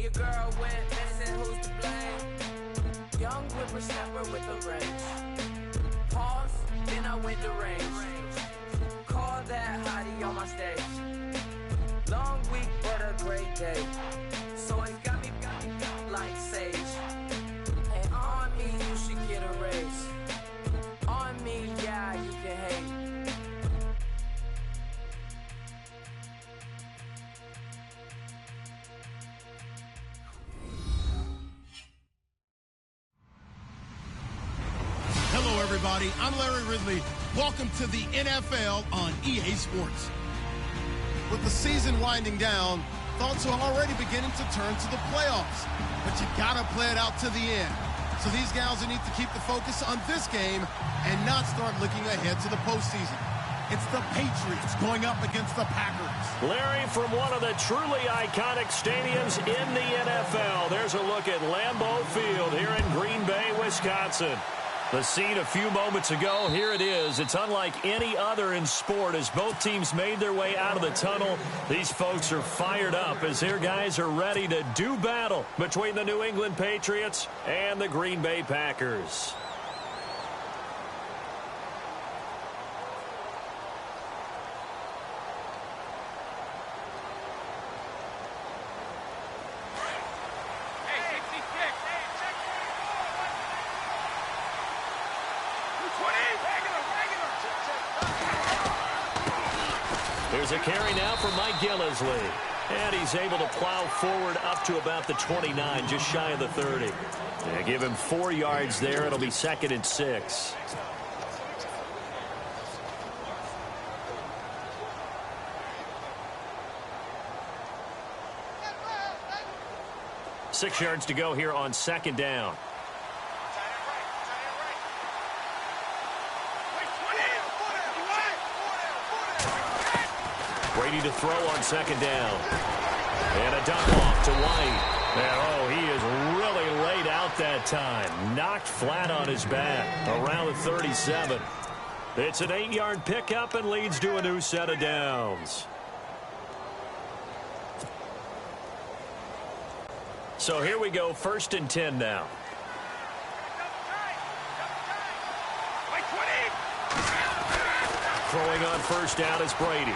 your girl went missing, who's to blame? Young whippersnapper with a range. Pause, then I went to range. Call that hottie on my stage. Long week, but a great day. So it got me like sage. And on me, you should get a raise. On me, yeah, you can hate. Hello, everybody. I'm Larry Ridley. Welcome to the NFL on EA Sports. With the season winding down, thoughts are already beginning to turn to the playoffs. But you gotta play it out to the end. So these guys will need to keep the focus on this game and not start looking ahead to the postseason. It's the Patriots going up against the Packers. Larry, from one of the truly iconic stadiums in the NFL, there's a look at Lambeau Field here in Green Bay, Wisconsin. The scene a few moments ago, here it is. It's unlike any other in sport as both teams made their way out of the tunnel. These folks are fired up as their guys are ready to do battle between the New England Patriots and the Green Bay Packers. There's a carry now for Mike Gillislee. And he's able to plow forward up to about the 29, just shy of the 30. Yeah, give him 4 yards there. It'll be 2nd and 6. Six yards to go here on 2nd down. Brady to throw on 2nd down. And a dump off to White. And, oh, he is really laid out that time. Knocked flat on his back around the 37. It's an 8-yard pickup and leads to a new set of downs. So here we go, 1st and 10 now. Throwing on 1st down is Brady.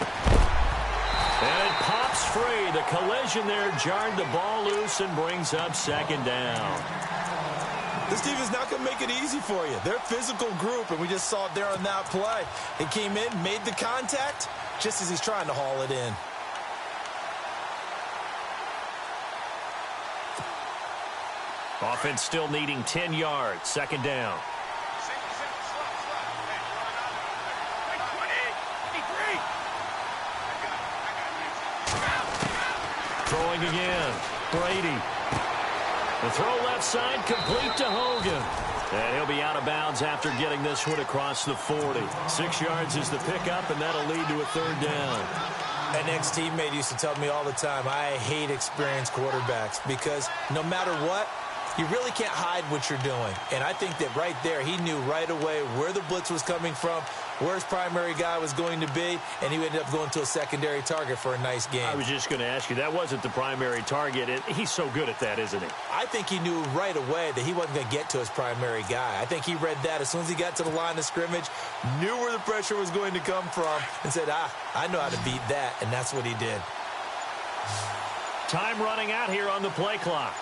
And it pops free. The collision there jarred the ball loose and brings up 2nd down. This team is not going to make it easy for you. They're a physical group, and we just saw it there on that play. It came in, made the contact, just as he's trying to haul it in. Offense still needing 10 yards. 2nd down. Throwing again. Brady. The throw left side complete to Hogan. And he'll be out of bounds after getting this one across the 40. 6 yards is the pickup, and that'll lead to a 3rd down. An ex-teammate used to tell me all the time, I hate experienced quarterbacks because no matter what, you really can't hide what you're doing. And I think that right there, he knew right away where the blitz was coming from, where his primary guy was going to be, and he ended up going to a secondary target for a nice game. I was just going to ask you, that wasn't the primary target. He's so good at that, isn't he? I think he knew right away that he wasn't going to get to his primary guy. I think he read that as soon as he got to the line of scrimmage, knew where the pressure was going to come from, and said, I know how to beat that, and that's what he did. Time running out here on the play clock.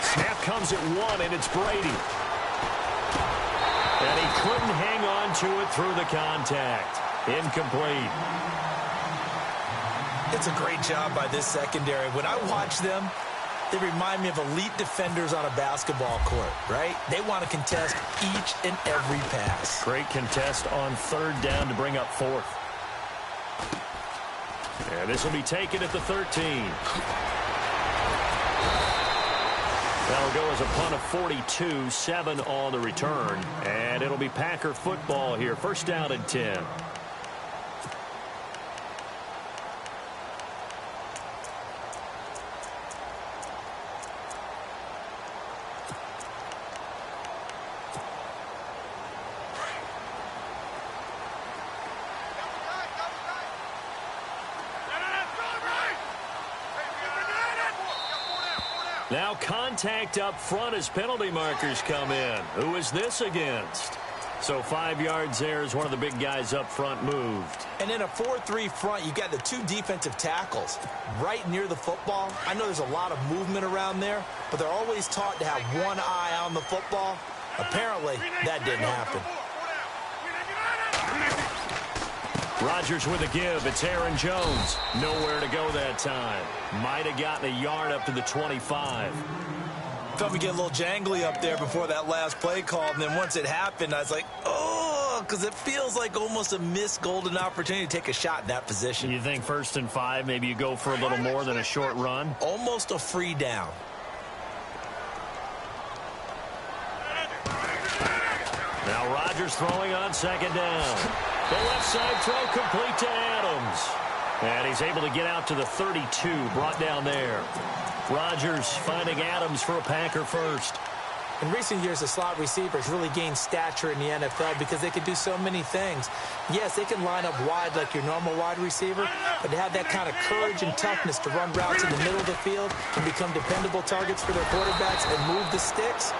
Snap comes at 1, and it's Brady. And he couldn't hang on to it through the contact. Incomplete. It's a great job by this secondary. When I watch them, they remind me of elite defenders on a basketball court, right? They want to contest each and every pass. Great contest on 3rd down to bring up 4th. And this will be taken at the 13. That'll go as a punt of 42, 7 on the return. And it'll be Packer football here. 1st down and 10. Now contact up front as penalty markers come in. Who is this against? So 5 yards there as one of the big guys up front moved. And in a 4-3 front, you got the 2 defensive tackles right near the football. I know there's a lot of movement around there, but they're always taught to have one eye on the football. Apparently, that didn't happen. Rodgers with a give. It's Aaron Jones. Nowhere to go that time. Might have gotten a yard up to the 25. Felt me get a little jangly up there before that last play call, and then once it happened, I was like, oh, because it feels like almost a missed golden opportunity to take a shot in that position. You think 1st and 5, maybe you go for a little more than a short run? Almost a free down. Now Rodgers throwing on 2nd down. The left side throw complete to Adams. And he's able to get out to the 32, brought down there. Rodgers finding Adams for a Packer first. In recent years, the slot receivers really gained stature in the NFL because they can do so many things. Yes, they can line up wide like your normal wide receiver, but they have that kind of courage and toughness to run routes in the middle of the field and become dependable targets for their quarterbacks and move the sticks.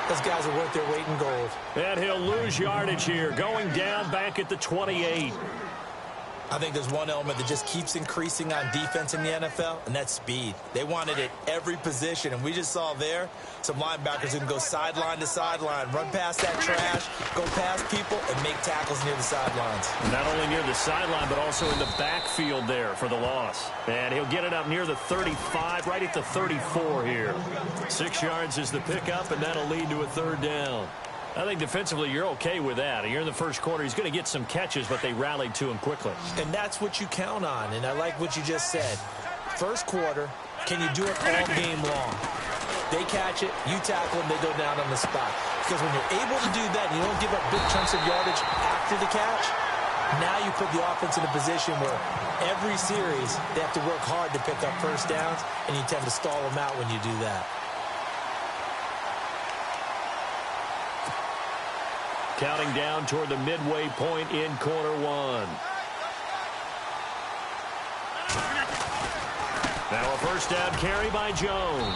Those guys are worth their weight in gold. And he'll lose yardage here, going down back at the 28. I think there's one element that just keeps increasing on defense in the NFL, and that's speed. They want it at every position, and we just saw there some linebackers who can go sideline to sideline, run past that trash, go past people, and make tackles near the sidelines. Not only near the sideline, but also in the backfield there for the loss. And he'll get it up near the 35, right at the 34 here. 6 yards is the pickup, and that'll lead to a 3rd down. I think defensively you're okay with that. Here in the first quarter, he's going to get some catches, but they rallied to him quickly. And that's what you count on, and I like what you just said. First quarter, can you do it all game long? They catch it, you tackle them, they go down on the spot. Because when you're able to do that and you don't give up big chunks of yardage after the catch, now you put the offense in a position where every series they have to work hard to pick up first downs, and you tend to stall them out when you do that. Counting down toward the midway point in quarter 1. Now a first down carry by Jones.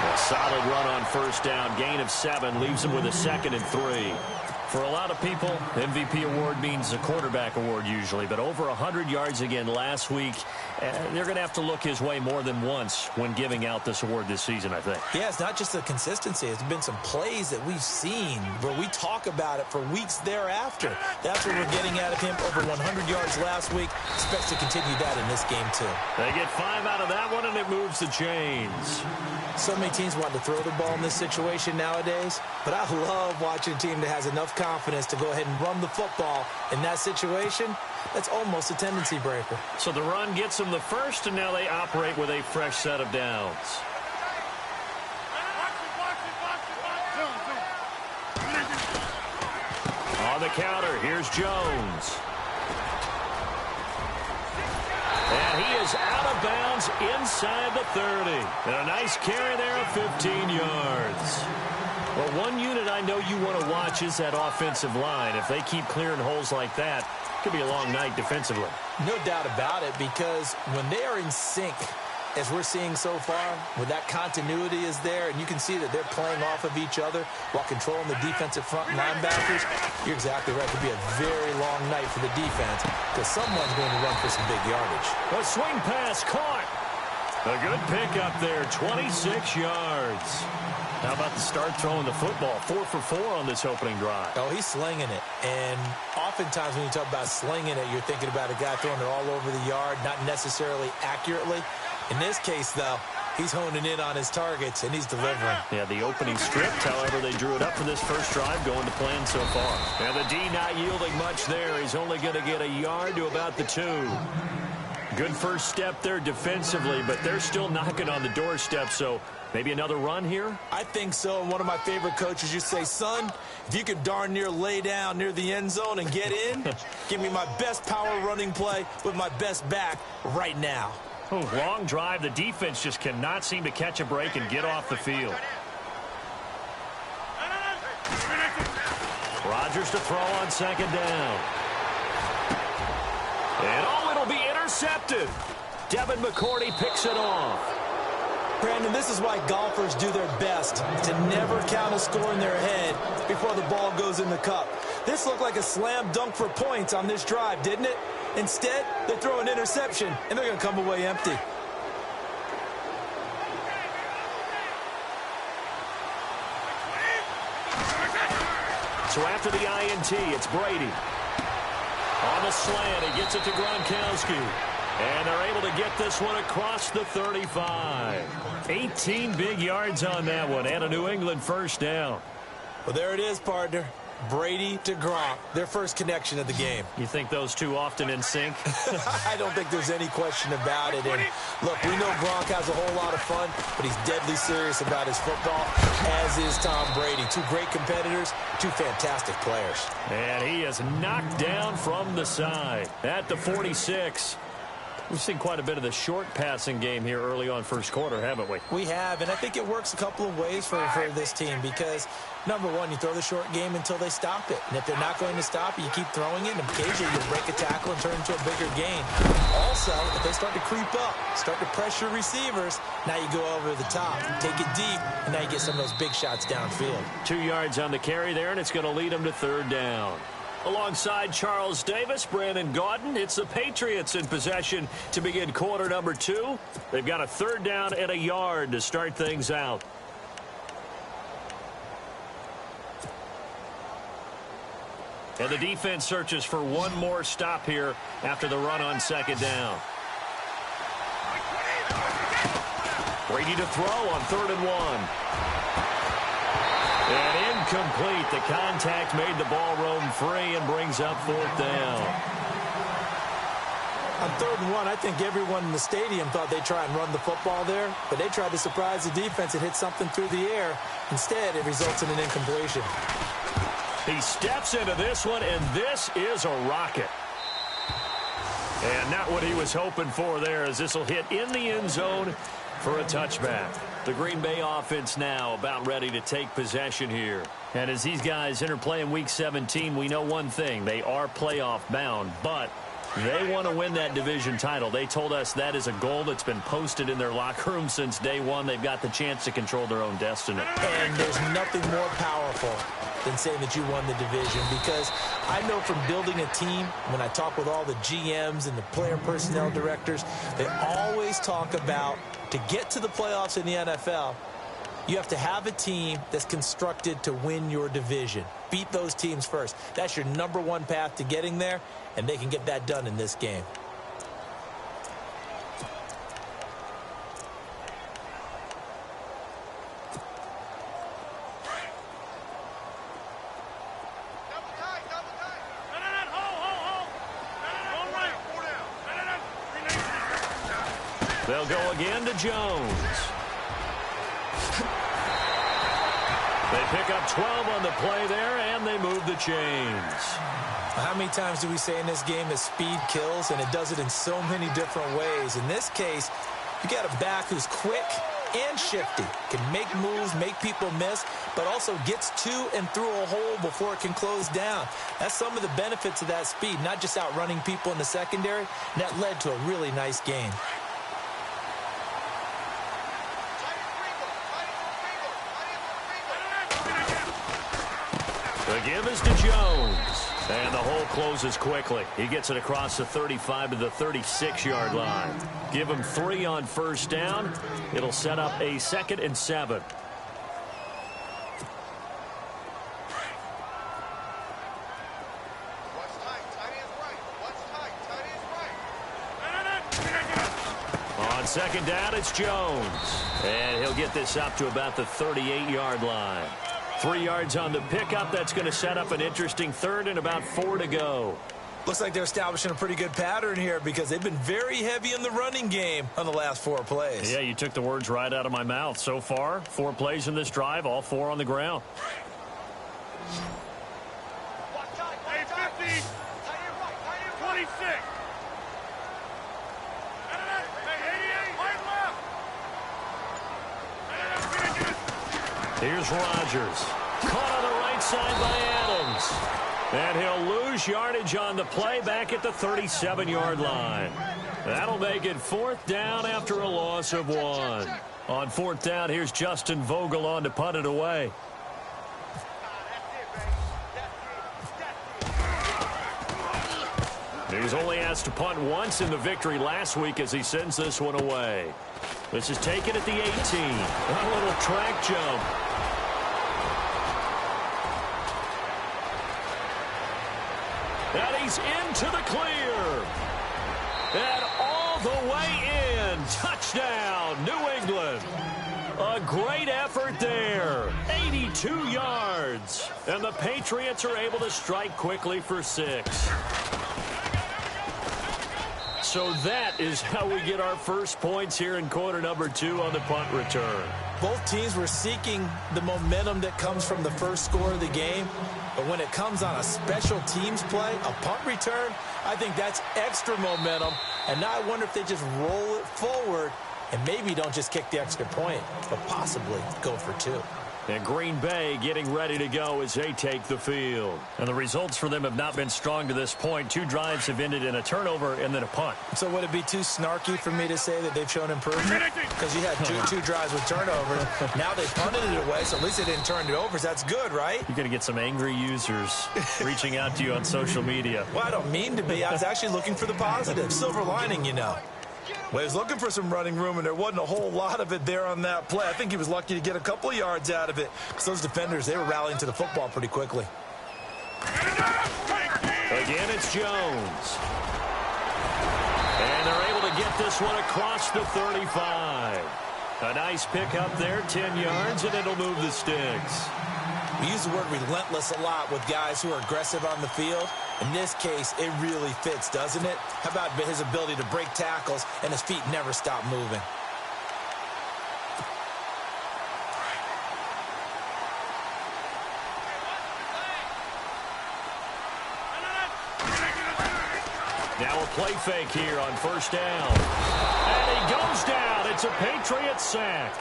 A solid run on first down. Gain of 7 leaves him with a 2nd and 3. For a lot of people, MVP award means a quarterback award usually, but over 100 yards again last week. They're going to have to look his way more than once when giving out this award this season, I think. Yeah, it's not just the consistency. It's been some plays that we've seen where we talk about it for weeks thereafter. That's what we're getting out of him. Over 100 yards last week. Expects to continue that in this game, too. They get 5 out of that one, and it moves the chains. So many teams want to throw the ball in this situation nowadays, but I love watching a team that has enough confidence to go ahead and run the football in that situation. That's almost a tendency breaker. So the run gets them the first, and now they operate with a fresh set of downs. On the counter, here's Jones. And he is out of bounds inside the 30. And a nice carry there of 15 yards. Well, one unit I know you want to watch is that offensive line. If they keep clearing holes like that, it could be a long night defensively. No doubt about it, because when they are in sync, as we're seeing so far, when that continuity is there, and you can see that they're playing off of each other while controlling the defensive front linebackers, you're exactly right. It could be a very long night for the defense because someone's going to run for some big yardage. A swing pass caught. A good pickup there, 26 yards. How about the start throwing the football? 4 for 4 on this opening drive. Oh, he's slinging it. And oftentimes when you talk about slinging it, you're thinking about a guy throwing it all over the yard, not necessarily accurately. In this case, though, he's honing in on his targets, and he's delivering. Yeah, the opening script, however, they drew it up for this first drive, going to plan so far. And the D not yielding much there. He's only going to get a yard to about the 2. Good first step there defensively, but they're still knocking on the doorstep, so maybe another run here? I think so. And one of my favorite coaches used to say, son, if you can darn near lay down near the end zone and get in, give me my best power running play with my best back right now. Oh, long drive. The defense just cannot seem to catch a break and get off the field. Rodgers to throw on second down. And it'll be intercepted. Devin McCourty picks it off. Brandon, this is why golfers do their best to never count a score in their head before the ball goes in the cup. This looked like a slam dunk for points on this drive, didn't it? Instead, they throw an interception, and they're going to come away empty. So after the INT, it's Brady. On the slant, he gets it to Gronkowski. And they're able to get this one across the 35. 18 big yards on that one, and a New England first down. Well, there it is, partner. Brady to Gronk, their first connection of the game. You think those two often in sync? I don't think there's any question about it. And look, we know Gronk has a whole lot of fun, but he's deadly serious about his football, as is Tom Brady. Two great competitors, two fantastic players. And he is knocked down from the side at the 46. We've seen quite a bit of the short passing game here early on first quarter, haven't we? We have, and I think it works a couple of ways for this team because, number one, you throw the short game until they stop it. And if they're not going to stop it, you keep throwing it, and occasionally you break a tackle and turn into a bigger gain. Also, if they start to creep up, start to pressure receivers, now you go over the top, take it deep, and now you get some of those big shots downfield. 2 yards on the carry there, and it's going to lead them to third down. Alongside Charles Davis, Brandon Gaudin, it's the Patriots in possession to begin quarter number 2. They've got a third down and a yard to start things out. And the defense searches for one more stop here after the run on second down. Brady to throw on 3rd and 1. And incomplete. The contact made the ball roam free and brings up 4th down. On 3rd and 1, I think everyone in the stadium thought they'd try and run the football there, but they tried to surprise the defense and hit something through the air. Instead, it results in an incompletion. He steps into this one, and this is a rocket. And not what he was hoping for there, as this will hit in the end zone for a touchback. The Green Bay offense now about ready to take possession here. And as these guys enter play in Week 17, we know one thing. They are playoff bound, but they want to win that division title. They told us that is a goal that's been posted in their locker room since day one. They've got the chance to control their own destiny. And there's nothing more powerful than saying that you won the division, because I know from building a team, when I talk with all the GMs and the player personnel directors, they always talk about, to get to the playoffs in the NFL, you have to have a team that's constructed to win your division. Beat those teams first. That's your number one path to getting there, and they can get that done in this game. They'll go again to Jones. They pick up 12 on the play there, and they move the chains. How many times do we say in this game that speed kills, and it does it in so many different ways? In this case, you got a back who's quick and shifty, can make moves, make people miss, but also gets to and through a hole before it can close down. That's some of the benefits of that speed, not just outrunning people in the secondary, and that led to a really nice game. The give is to Jones. And the hole closes quickly. He gets it across the 35 to the 36-yard line. Give him 3 on first down. It'll set up a 2nd and 7. On second down, it's Jones. And he'll get this up to about the 38-yard line. 3 yards on the pickup. That's going to set up an interesting 3rd and about 4 to go. Looks like they're establishing a pretty good pattern here because they've been very heavy in the running game on the last 4 plays. Yeah, you took the words right out of my mouth. So far, 4 plays in this drive, all 4 on the ground. Hey, 50, 26. Here's Rodgers. Caught on the right side by Adams. And he'll lose yardage on the play back at the 37-yard line. That'll make it 4th down after a loss of 1. On 4th down, here's Justin Vogel on to punt it away. He was only asked to punt once in the victory last week as he sends this one away. This is taken at the 18. A little track jump. And he's into the clear. And all the way in. Touchdown, New England. A great effort there. 82 yards. And the Patriots are able to strike quickly for 6. So that is how we get our first points here in quarter number 2 on the punt return. Both teams were seeking the momentum that comes from the first score of the game. But when it comes on a special teams play, a punt return, I think that's extra momentum. And now I wonder if they just roll it forward and maybe don't just kick the extra point, but possibly go for 2. And Green Bay getting ready to go as they take the field. And the results for them have not been strong to this point. 2 drives have ended in a turnover and then a punt. So would it be too snarky for me to say that they've shown improvement? Because you had two drives with turnovers. Now they punted it away, so at least they didn't turn it over. So that's good, right? You're going to get some angry users reaching out to you on social media. Well, I don't mean to be. I was actually looking for the positive. Silver lining, you know. Well, he was looking for some running room, and there wasn't a whole lot of it there on that play. I think he was lucky to get a couple of yards out of it because those defenders, they were rallying to the football pretty quickly. Again, it's Jones. And they're able to get this one across the 35. A nice pickup there, 10 yards, and it'll move the sticks. We use the word relentless a lot with guys who are aggressive on the field. In this case, it really fits, doesn't it? How about his ability to break tackles and his feet never stop moving? Now a play fake here on 1st down. And he goes down. It's a Patriots sack.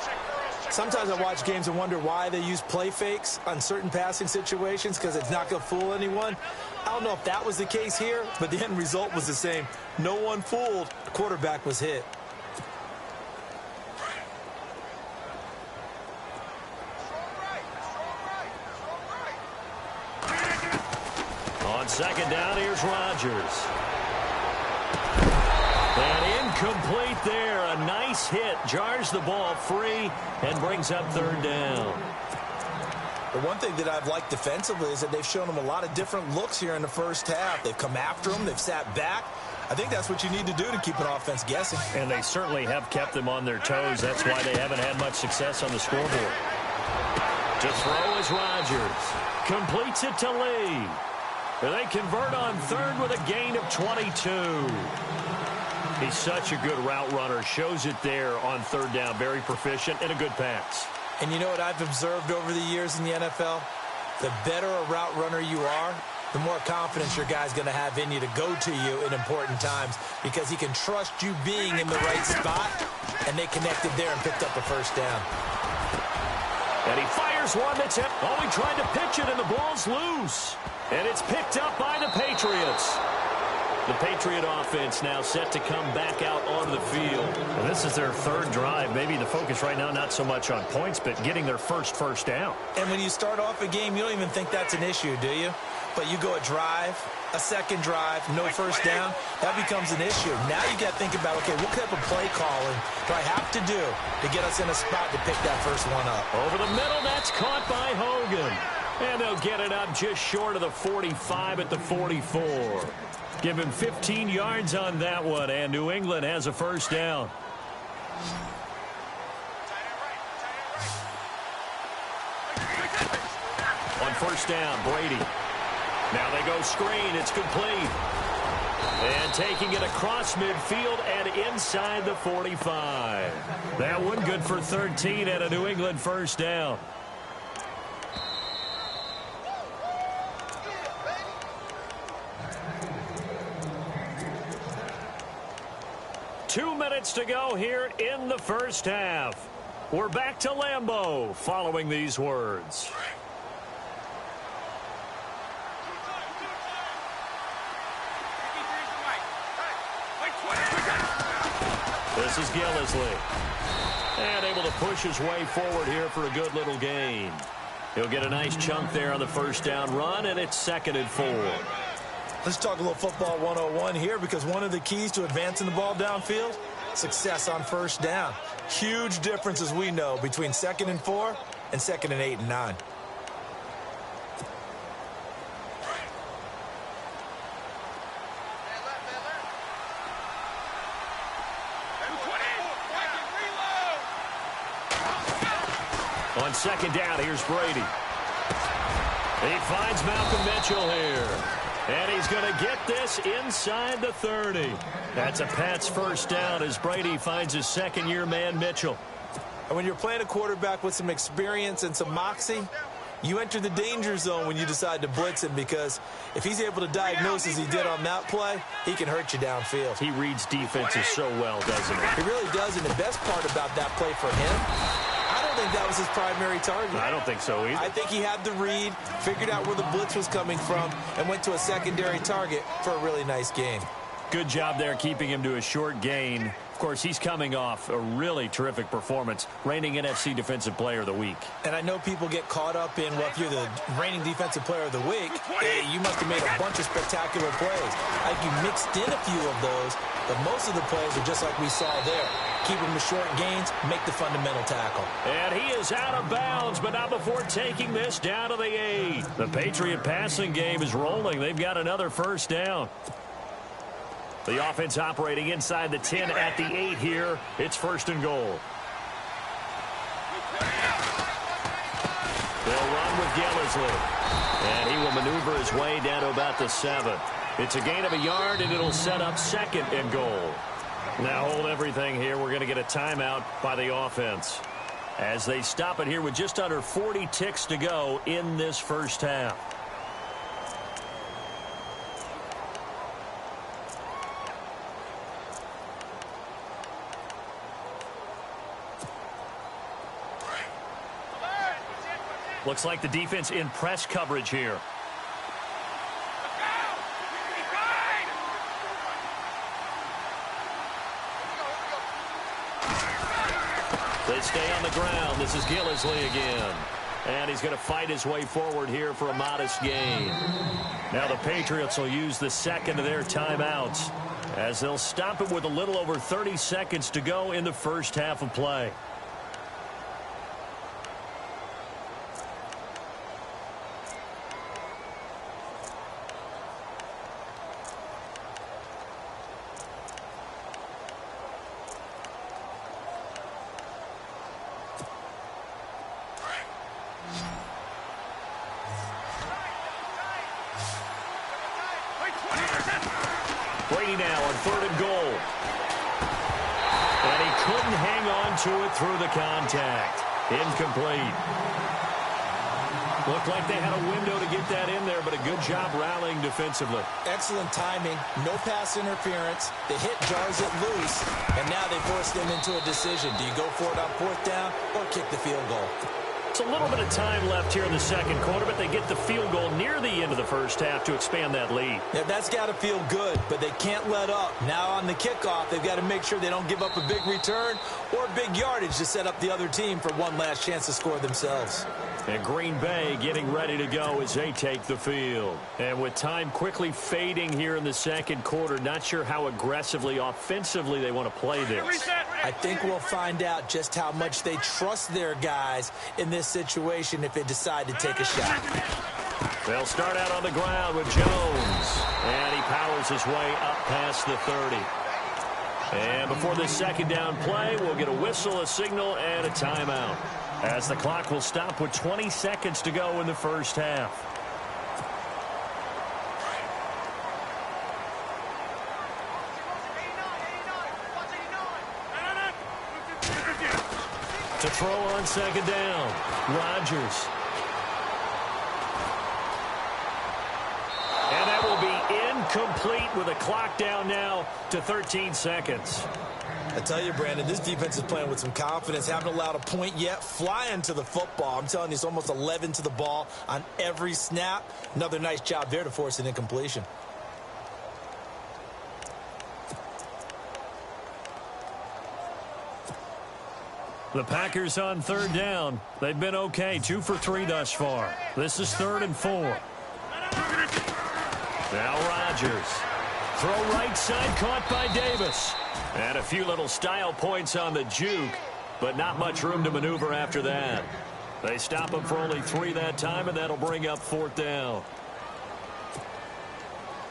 Sometimes I watch games and wonder why they use play fakes on certain passing situations because it's not going to fool anyone. I don't know if that was the case here, but the end result was the same. No one fooled. The quarterback was hit. On 2nd down, here's Rodgers. And incomplete there. A nice hit. Jars the ball free and brings up 3rd down. The one thing that I've liked defensively is that they've shown them a lot of different looks here in the first half. They've come after them. They've sat back. I think that's what you need to do to keep an offense guessing. And they certainly have kept them on their toes. That's why they haven't had much success on the scoreboard. To throw is Rodgers. Completes it to Lee. And they convert on 3rd with a gain of 22. He's such a good route runner. Shows it there on 3rd down. Very proficient and a good pass. And you know what I've observed over the years in the NFL? The better a route runner you are, the more confidence your guy's going to have in you to go to you in important times because he can trust you being in the right spot, and they connected there and picked up a 1st down. And he fires one that's hit. Oh, he tried to pitch it, and the ball's loose. And it's picked up by the Patriots. The Patriot offense now set to come back out onto the field. And this is their 3rd drive. Maybe the focus right now not so much on points, but getting their first down. And when you start off a game, you don't even think that's an issue, do you? But you go a drive, a 2nd drive, no 1st down, that becomes an issue. Now you got to think about, okay, what type of play calling do I have to do to get us in a spot to pick that first one up? Over the middle, that's caught by Hogan. And they'll get it up just short of the 45 at the 44. Give him 15 yards on that one, and New England has a 1st down. On 1st down, Brady. Now they go screen. It's complete. And taking it across midfield and inside the 45. That one good for 13 and a New England 1st down. Two minutes to go here in the first half. We're back to Lambeau following these words. This is Gillisley. And able to push his way forward here for a good little gain. He'll get a nice chunk there on the first down run, and it's 2nd and 4. Let's talk a little football 101 here, because one of the keys to advancing the ball downfield, success on first down. Huge difference, as we know, between 2nd and 4 and 2nd and 8 and 9. On 2nd down, here's Brady. He finds Malcolm Mitchell here. And he's going to get this inside the 30. That's a Pats first down as Brady finds his second-year man, Mitchell. And when you're playing a quarterback with some experience and some moxie, you enter the danger zone when you decide to blitz him, because if he's able to diagnose as he did on that play, he can hurt you downfield. He reads defenses so well, doesn't he? He really does, and the best part about that play for him, I don't think that was his primary target. I don't think so either. I think he had the read, figured out where the blitz was coming from, and went to a secondary target for a really nice gain. Good job there keeping him to a short gain. Of course, he's coming off a really terrific performance, reigning NFC Defensive Player of the Week. And I know people get caught up in, well, if you're the reigning Defensive Player of the Week, hey, you must have made a bunch of spectacular plays. Like, you mixed in a few of those, but most of the plays are just like we saw there. Keep him to short gains, make the fundamental tackle. And he is out of bounds, but not before taking this down to the 8. The Patriot passing game is rolling. They've got another first down. The offense operating inside the 10 at the 8 here. It's 1st and goal. They'll run with Gillisley. And he will maneuver his way down to about the 7. It's a gain of a yard, and it'll set up 2nd and goal. Now hold everything here. We're going to get a timeout by the offense as they stop it here with just under 40 ticks to go in this first half. Looks like the defense in press coverage here. They stay on the ground. This is Gillisley again. And he's going to fight his way forward here for a modest gain. Now the Patriots will use the 2nd of their timeouts as they'll stop it with a little over 30 seconds to go in the first half of play. Brady now on 3rd and goal. And he couldn't hang on to it through the contact. Incomplete. Looked like they had a window to get that in there, but a good job rallying defensively. Excellent timing. No pass interference. The hit jars it loose, and now they force them into a decision. Do you go for it on 4th down or kick the field goal? It's a little bit of time left here in the second quarter, but they get the field goal near the end of the first half to expand that lead. Yeah, that's got to feel good, but they can't let up. Now on the kickoff, they've got to make sure they don't give up a big return or big yardage to set up the other team for one last chance to score themselves. And Green Bay getting ready to go as they take the field. And with time quickly fading here in the second quarter, not sure how aggressively, offensively they want to play this. I think we'll find out just how much they trust their guys in this situation if they decide to take a shot. They'll start out on the ground with Jones. And he powers his way up past the 30. And before this second down play, we'll get a whistle, a signal, and a timeout, as the clock will stop with 20 seconds to go in the first half. To throw on second down, Rodgers. And that will be incomplete with a clock down now to 13 seconds. I tell you, Brandon, this defense is playing with some confidence. Haven't allowed a point yet. Flying to the football. I'm telling you, it's almost 11 to the ball on every snap. Another nice job there to force an incompletion. The Packers on third down. They've been okay, 2 for 3 thus far. This is 3rd and 4. Now Rodgers. Throw right side, caught by Davis. And a few little style points on the juke, but not much room to maneuver after that. They stop him for only 3 that time, and that'll bring up 4th down.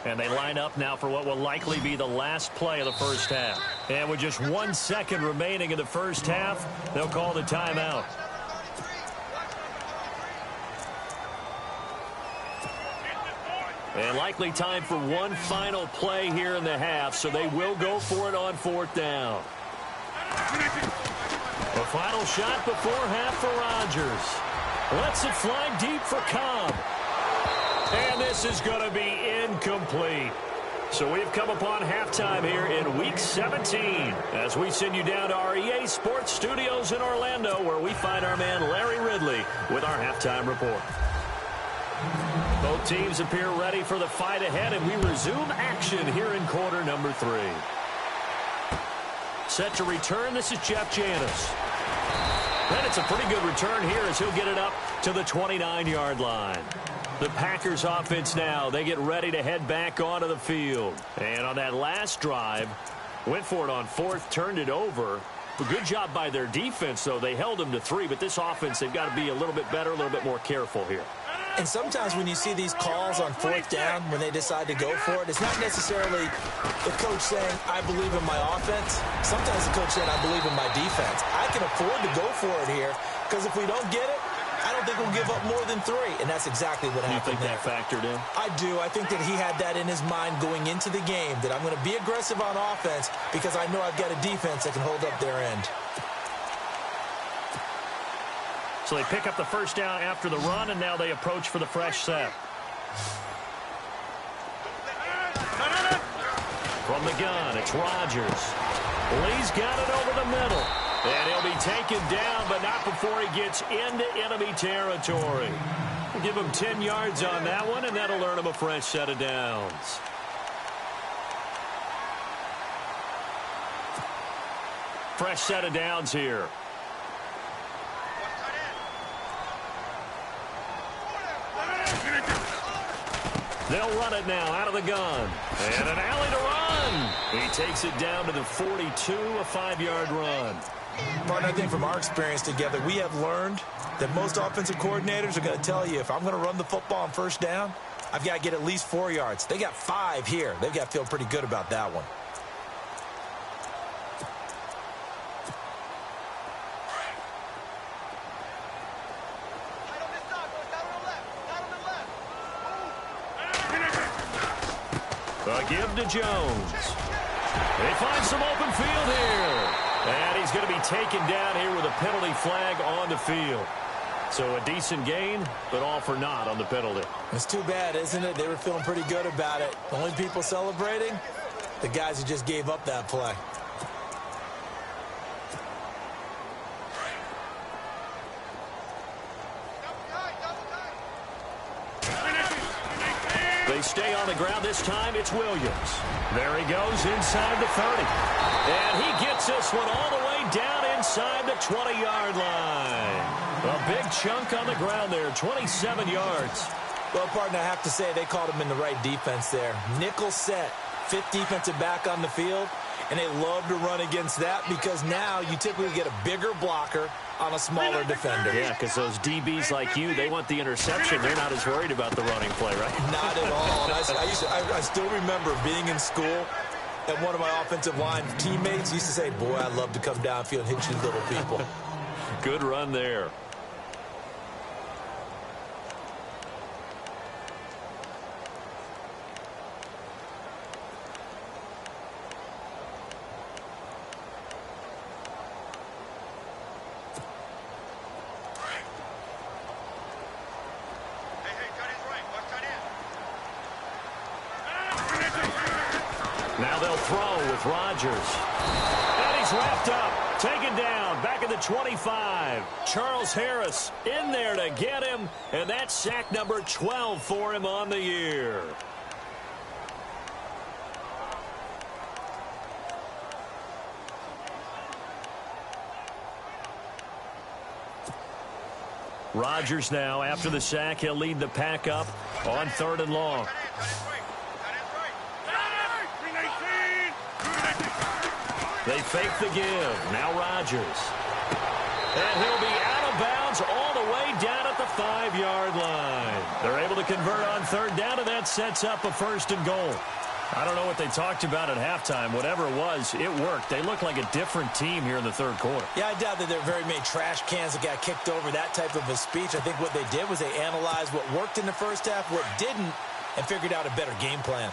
And they line up now for what will likely be the last play of the first half. And with just 1 second remaining in the first half, they'll call the timeout. And likely time for one final play here in the half, so they will go for it on 4th down. The final shot before half for Rodgers. Lets it fly deep for Cobb. And this is going to be incomplete. So we've come upon halftime here in Week 17 as we send you down to our EA Sports Studios in Orlando, where we find our man Larry Ridley with our halftime report. Both teams appear ready for the fight ahead, and we resume action here in quarter number 3. Set to return, this is Jeff Janis. And it's a pretty good return here as he'll get it up to the 29-yard line. The Packers offense now, they get ready to head back onto the field. And on that last drive, went for it on 4th, turned it over. A good job by their defense, though. They held them to 3, but this offense, they've got to be a little bit better, a little bit more careful here. And sometimes when you see these calls on 4th down, when they decide to go for it, it's not necessarily the coach saying, I believe in my offense. Sometimes the coach saying, I believe in my defense. I can afford to go for it here, because if we don't get it, I don't think we'll give up more than 3. And that's exactly what happened there. You think that factored in? I do. I think that he had that in his mind going into the game, that I'm going to be aggressive on offense because I know I've got a defense that can hold up their end. So they pick up the first down after the run, and now they approach for the fresh set. From the gun, it's Rodgers. Lee's got it over the middle. And he'll be taken down, but not before he gets into enemy territory. We'll give him 10 yards on that one, and that'll earn him a fresh set of downs. Fresh set of downs here. They'll run it now out of the gun. And an alley to run. He takes it down to the 42, a 5-yard run. Martin, I think from our experience together, we have learned that most offensive coordinators are going to tell you, if I'm going to run the football on first down, I've got to get at least 4 yards. They got 5 here. They've got to feel pretty good about that one. A give to Jones. They find some open field here. And he's going to be taken down here with a penalty flag on the field. So a decent gain, but all for naught on the penalty. It's too bad, isn't it? They were feeling pretty good about it. The only people celebrating, the guys who just gave up that play. They stay on the ground. This time it's Williams. There he goes inside the 30. And he gets this one all the way down inside the 20-yard line. A big chunk on the ground there, 27 yards. Well, partner, I have to say they called him in the right defense there. Nickel set, 5th defensive back on the field, and they love to run against that because now you typically get a bigger blocker on a smaller defender. Yeah, because those DBs like you, they want the interception. They're not as worried about the running play, right? Not at all. And I still remember being in school, and one of my offensive line teammates used to say, boy, I'd love to come downfield and hit you little people. Good run there. Now they'll throw with Rodgers. And he's wrapped up, taken down, back at the 25. Charles Harris in there to get him, and that's sack number 12 for him on the year. Rodgers now, after the sack, he'll lead the pack up on 3rd and long. They fake the give. Now Rodgers. And he'll be out of bounds all the way down at the 5-yard line. They're able to convert on 3rd down, and that sets up a 1st and goal. I don't know what they talked about at halftime. Whatever it was, it worked. They look like a different team here in the 3rd quarter. Yeah, I doubt that there are very many trash cans that got kicked over, that type of a speech. I think what they did was they analyzed what worked in the first half, what didn't, and figured out a better game plan.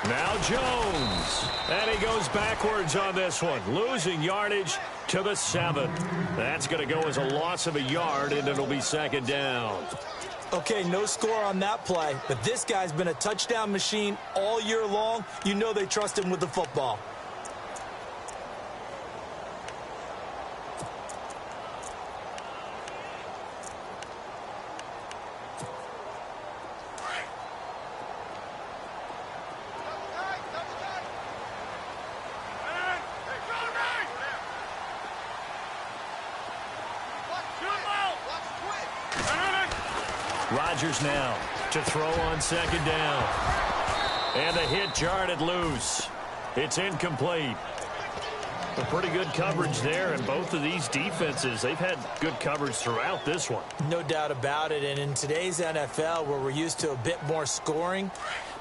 Now Jones. And he goes backwards on this one, losing yardage to the 7. That's going to go as a loss of a yard, and it'll be 2nd down. Okay, no score on that play, but this guy's been a touchdown machine all year long. You know they trust him with the football. Rodgers now to throw on 2nd down. And the hit jarred it loose. It's incomplete. A pretty good coverage there, and both of these defenses, they've had good coverage throughout this one. No doubt about it, and in today's NFL, where we're used to a bit more scoring,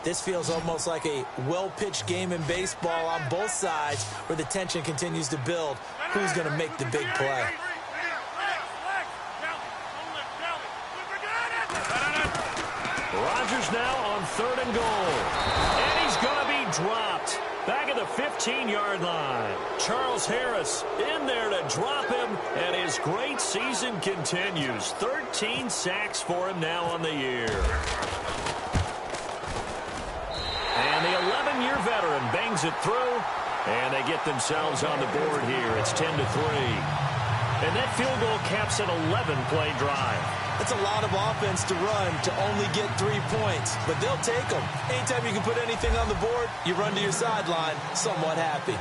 this feels almost like a well-pitched game in baseball on both sides where the tension continues to build. Who's going to make the big play? Rodgers now on 3rd and goal. And he's going to be dropped back at the 15-yard line. Charles Harris in there to drop him, and his great season continues. 13 sacks for him now on the year. And the 11-year veteran bangs it through, and they get themselves on the board here. It's 10-3. And that field goal caps an 11-play drive. It's a lot of offense to run to only get 3 points, but they'll take them. Anytime you can put anything on the board, you run to your sideline somewhat happy.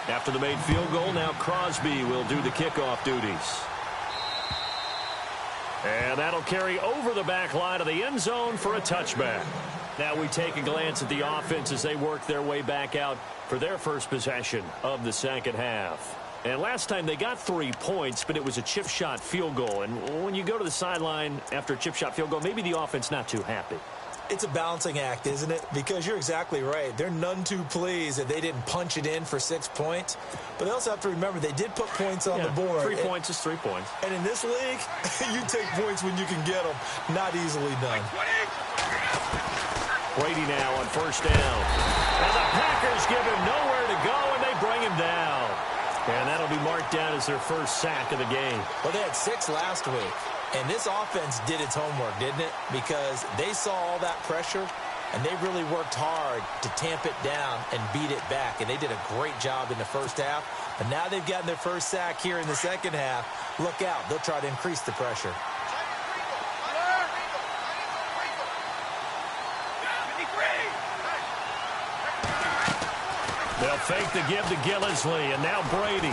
After the made field goal, now Crosby will do the kickoff duties. And that'll carry over the back line of the end zone for a touchback. Now we take a glance at the offense as they work their way back out for their first possession of the 2nd half. And last time they got 3 points, but it was a chip shot field goal. And when you go to the sideline after a chip shot field goal, maybe the offense not too happy. It's a balancing act, isn't it? Because you're exactly right. They're none too pleased that they didn't punch it in for 6 points. But they also have to remember they did put points on the board. 3 points is 3 points. And in this league, you take points when you can get them. Not easily done. Brady now on 1st down. And the Packers give him nowhere to go, and they bring him down. And that'll be marked down as their first sack of the game. Well, they had 6 last week. And this offense did its homework, didn't it? Because they saw all that pressure, and they really worked hard to tamp it down and beat it back. And they did a great job in the first half. But now they've gotten their first sack here in the 2nd half. Look out. They'll try to increase the pressure. They'll fake the give to Gillisley, and now Brady.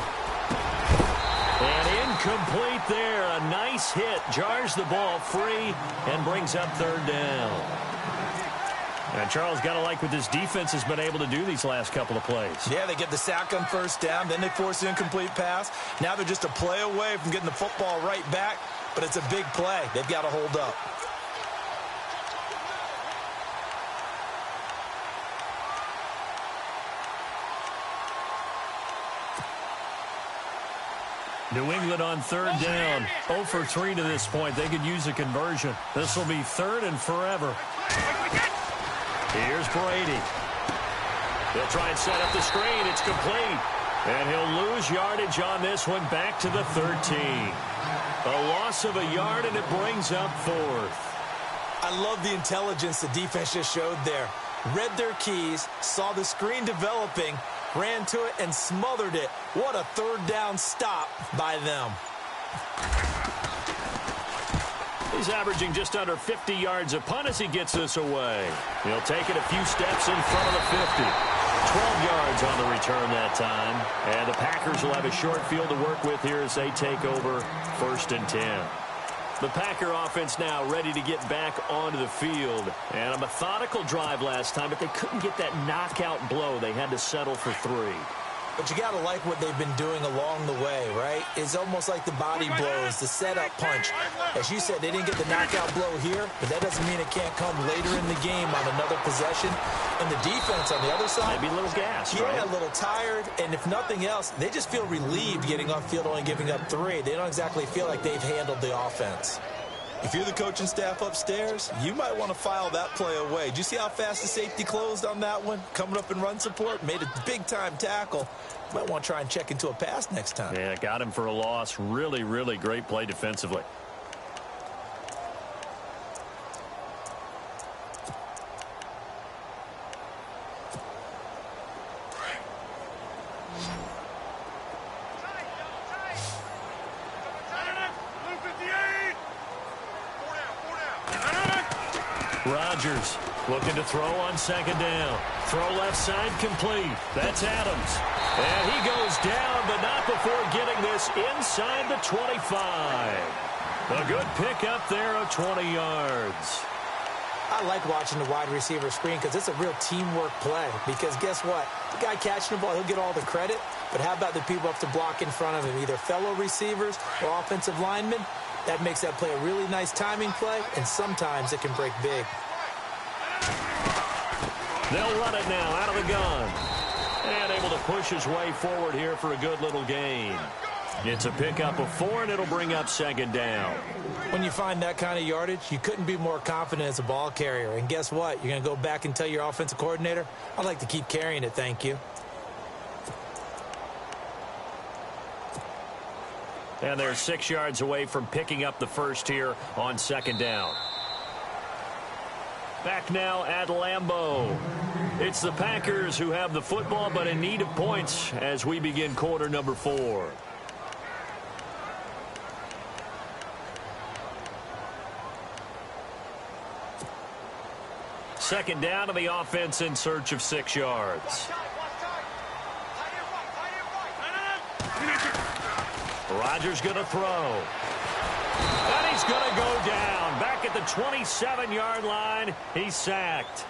And incomplete there. A nice hit. Jars the ball free and brings up 3rd down. And Charles, got to like what this defense has been able to do these last couple of plays. Yeah, they get the sack on 1st down. Then they force an incomplete pass. Now they're just a play away from getting the football right back. But it's a big play. They've got to hold up. New England on 3rd down. 0 for 3 to this point. They could use a conversion. This will be 3rd and forever. Here's Brady. He'll try and set up the screen. It's complete. And he'll lose yardage on this one back to the 13. A loss of a yard, and it brings up 4th. I love the intelligence the defense just showed there. Read their keys, saw the screen developing, ran to it and smothered it. What a 3rd down stop by them. He's averaging just under 50 yards a punt as he gets this away. He'll take it a few steps in front of the 50. 12 yards yards on the return that time. And the Packers will have a short field to work with here as they take over 1st and 10. The Packer offense now ready to get back onto the field. And a methodical drive last time, but they couldn't get that knockout blow. They had to settle for 3. But you got to like what they've been doing along the way, right? It's almost like the body blows, the setup punch. As you said, they didn't get the knockout blow here, but that doesn't mean it can't come later in the game on another possession. And the defense on the other side, maybe a little gassed, yeah, right? a little tired. And if nothing else, they just feel relieved getting off field, only giving up 3. They don't exactly feel like they've handled the offense. If you're the coaching staff upstairs, you might want to file that play away. Did you see how fast the safety closed on that one? Coming up in run support, made a big-time tackle. Might want to try and check into a pass next time. Yeah, got him for a loss. Really, really great play defensively. Rodgers looking to throw on 2nd down. Throw left side complete. That's Adams. And he goes down, but not before getting this inside the 25. A good pickup there of 20 yards. I like watching the wide receiver screen because it's a real teamwork play. Because guess what? The guy catching the ball, he'll get all the credit. But how about the people up to block in front of him? Either fellow receivers or offensive linemen. That makes that play a really nice timing play, and sometimes it can break big. They'll run it now out of the gun. And able to push his way forward here for a good little gain. It's a pickup of 4, and it'll bring up 2nd down. When you find that kind of yardage, you couldn't be more confident as a ball carrier. And guess what? You're going to go back and tell your offensive coordinator, I'd like to keep carrying it, thank you. And they're 6 yards away from picking up the first here on 2nd down. Back now at Lambeau. It's the Packers who have the football, but in need of points as we begin quarter number 4. Second down to the offense in search of 6 yards. Rodgers going to throw. And he's going to go down. Back at the 27-yard line. He's sacked.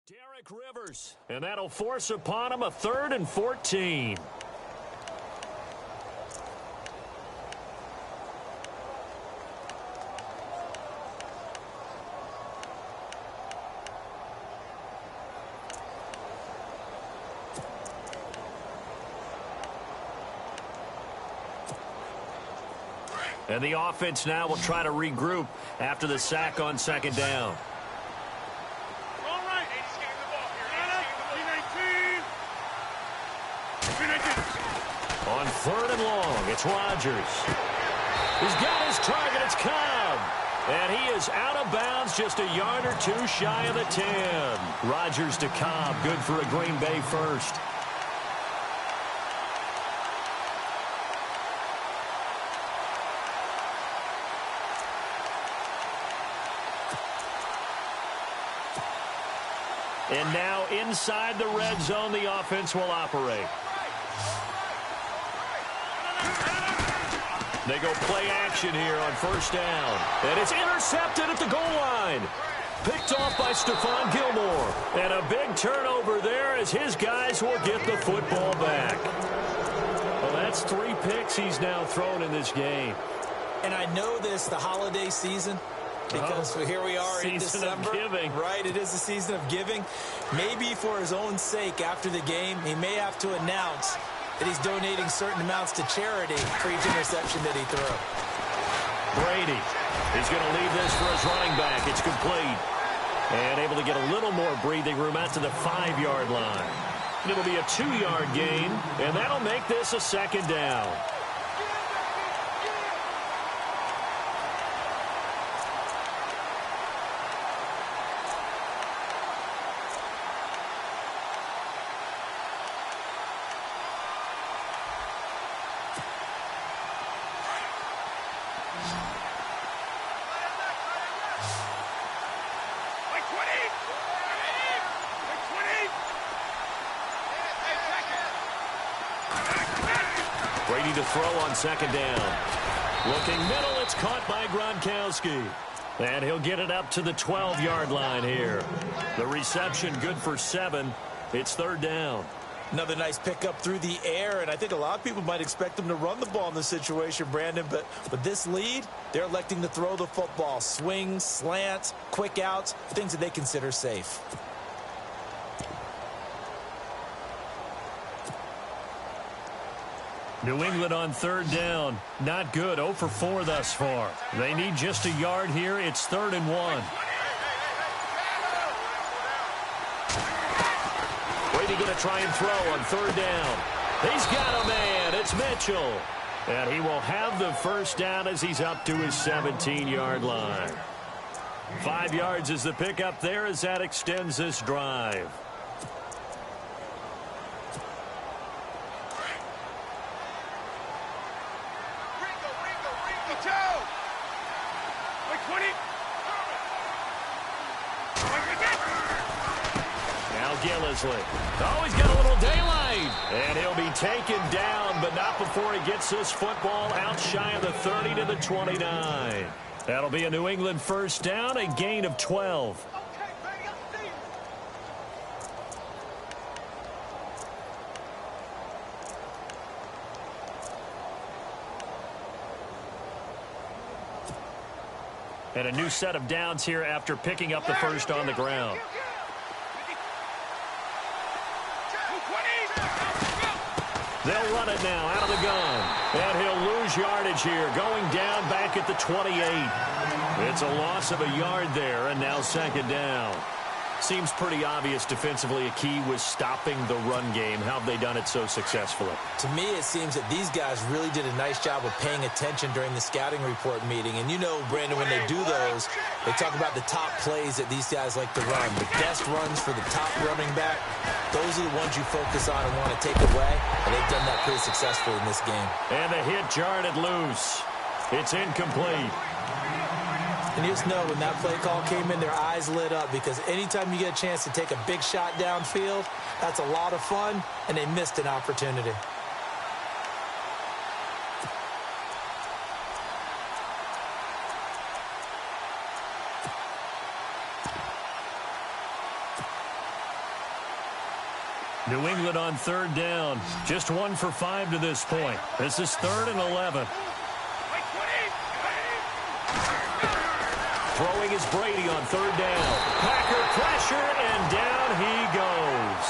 Derek Rivers, and that'll force upon him a 3rd and 14. And the offense now will try to regroup after the sack on 2nd down. On 3rd and long, it's Rodgers. He's got his target. It's Cobb. And he is out of bounds just a yard or 2 shy of the 10. Rodgers to Cobb. Good for a Green Bay first. And now inside the red zone, the offense will operate. They go play action here on 1st down. And it's intercepted at the goal line. Picked off by Stephon Gilmore. And a big turnover there as his guys will get the football back. Well, that's 3 picks he's now thrown in this game. And I know this, the holiday season, because here we are in December. Season of giving. Right, it is the season of giving. Maybe for his own sake after the game, he may have to announce that he's donating certain amounts to charity for each interception that he threw. Brady is going to leave this for his running back. It's complete. And able to get a little more breathing room out to the 5-yard line. It'll be a 2-yard gain, and that'll make this a second down. Brady to throw on second down. Looking middle, it's caught by Gronkowski. And he'll get it up to the 12-yard line here. The reception good for 7. It's third down. Another nice pickup through the air, and I think a lot of people might expect them to run the ball in this situation, Brandon, but with this lead, they're electing to throw the football. Swings, slants, quick outs, things that they consider safe. New England on third down. Not good. 0 for 4 thus far. They need just a yard here. It's 3rd and 1. Brady going to try and throw on third down. He's got a man. It's Mitchell. And he will have the first down as he's up to his 17-yard line. 5 yards is the pickup there as that extends this drive. Oh, he's got a little daylight. And he'll be taken down, but not before he gets this football out shy of the 30 to the 29. That'll be a New England first down, a gain of 12. And a new set of downs here after picking up the first on the ground. They'll run it now out of the gun. And he'll lose yardage here, going down back at the 28. It's a loss of a yard there, and now second down. Seems pretty obvious defensively a key was stopping the run game. How have they done it so successfully? To me, it seems that these guys really did a nice job of paying attention during the scouting report meeting. And you know, Brandon, when they do those, they talk about the top plays that these guys like to run. The best runs for the top running back, those are the ones you focus on and want to take away. And they've done that pretty successfully in this game. And the hit jarred it loose. It's incomplete. And you just know when that play call came in, their eyes lit up because anytime you get a chance to take a big shot downfield, that's a lot of fun, and they missed an opportunity. New England on third down. Just 1 for 5 to this point. This is 3rd and 11. Throwing is Brady on third down. Packer pressure, and down he goes.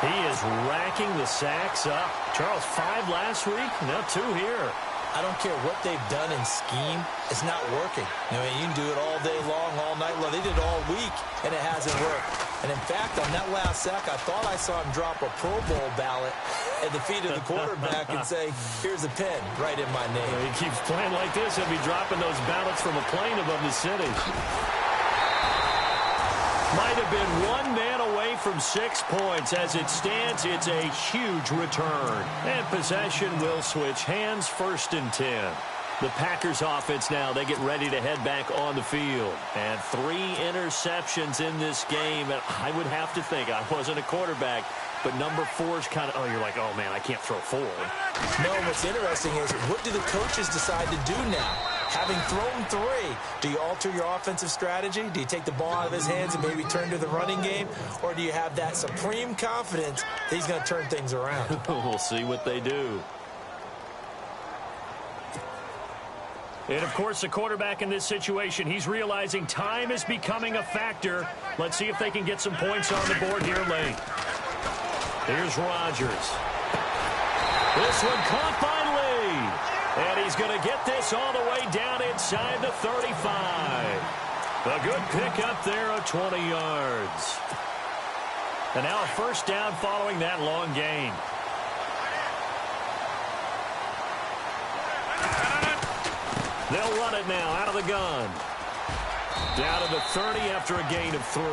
He is racking the sacks up. Charles, 5 last week, now 2 here. I don't care what they've done in scheme. It's not working. I mean, you can do it all day long, all night long. They did it all week, and it hasn't worked. And, in fact, on that last sack, I thought I saw him drop a Pro Bowl ballot at the feet of the quarterback and say, here's a pen right in my name. He keeps playing like this. He'll be dropping those ballots from a plane above the city. Might have been 1 man away from 6 points. As it stands, it's a huge return. And possession will switch hands, 1st and 10. The Packers offense now, they get ready to head back on the field. And 3 interceptions in this game. And I would have to think, I wasn't a quarterback, but number 4 is kind of, oh, you're like, oh, man, I can't throw 4. No, what's interesting is what do the coaches decide to do now? Having thrown 3, do you alter your offensive strategy? Do you take the ball out of his hands and maybe turn to the running game? Or do you have that supreme confidence that he's going to turn things around? We'll see what they do. And, of course, the quarterback in this situation, he's realizing time is becoming a factor. Let's see if they can get some points on the board here late. Here's Rodgers. This one caught by Lee. And he's going to get this all the way down inside the 35. A good pickup there of 20 yards. And now a first down following that long gain. They'll run it now out of the gun. Down to the 30 after a gain of 3.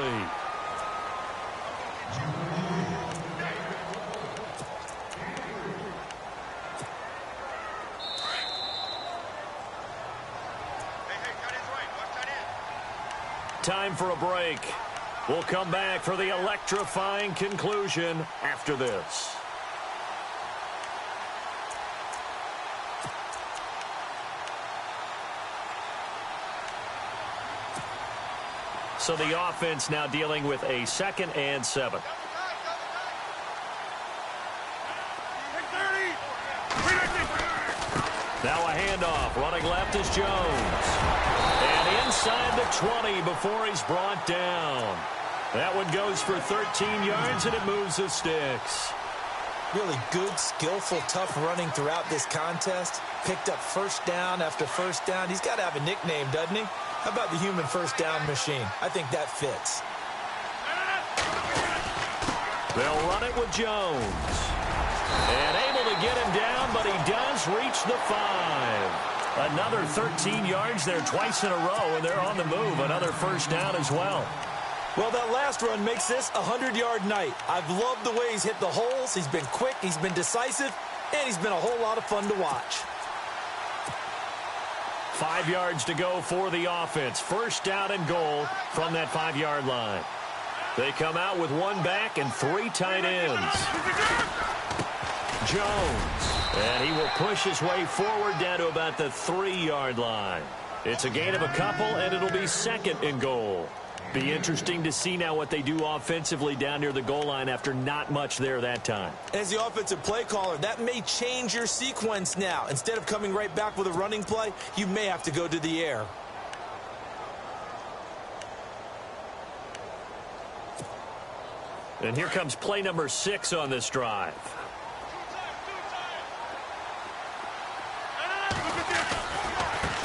Time for a break. We'll come back for the electrifying conclusion after this. So the offense now dealing with a 2nd and 7. Now a handoff. Running left is Jones. And inside the 20 before he's brought down. That one goes for 13 yards, and it moves the sticks. Really good, skillful, tough running throughout this contest. Picked up first down after first down. He's got to have a nickname, doesn't he? How about the human first down machine? I think that fits. They'll run it with Jones. And able to get him down, but he does reach the 5. Another 13 yards there twice in a row, and they're on the move. Another first down as well. Well, that last run makes this a 100-yard night. I've loved the way he's hit the holes. He's been quick, he's been decisive, and he's been a whole lot of fun to watch. 5 yards to go for the offense. First down and goal from that 5-yard line. They come out with 1 back and 3 tight ends. Jones. And he will push his way forward down to about the 3-yard line. It's a gain of a couple, and it'll be 2nd and goal. Be interesting to see now what they do offensively down near the goal line after not much there that time. As the offensive play caller, that may change your sequence now. Instead of coming right back with a running play, you may have to go to the air. And here comes play number 6 on this drive.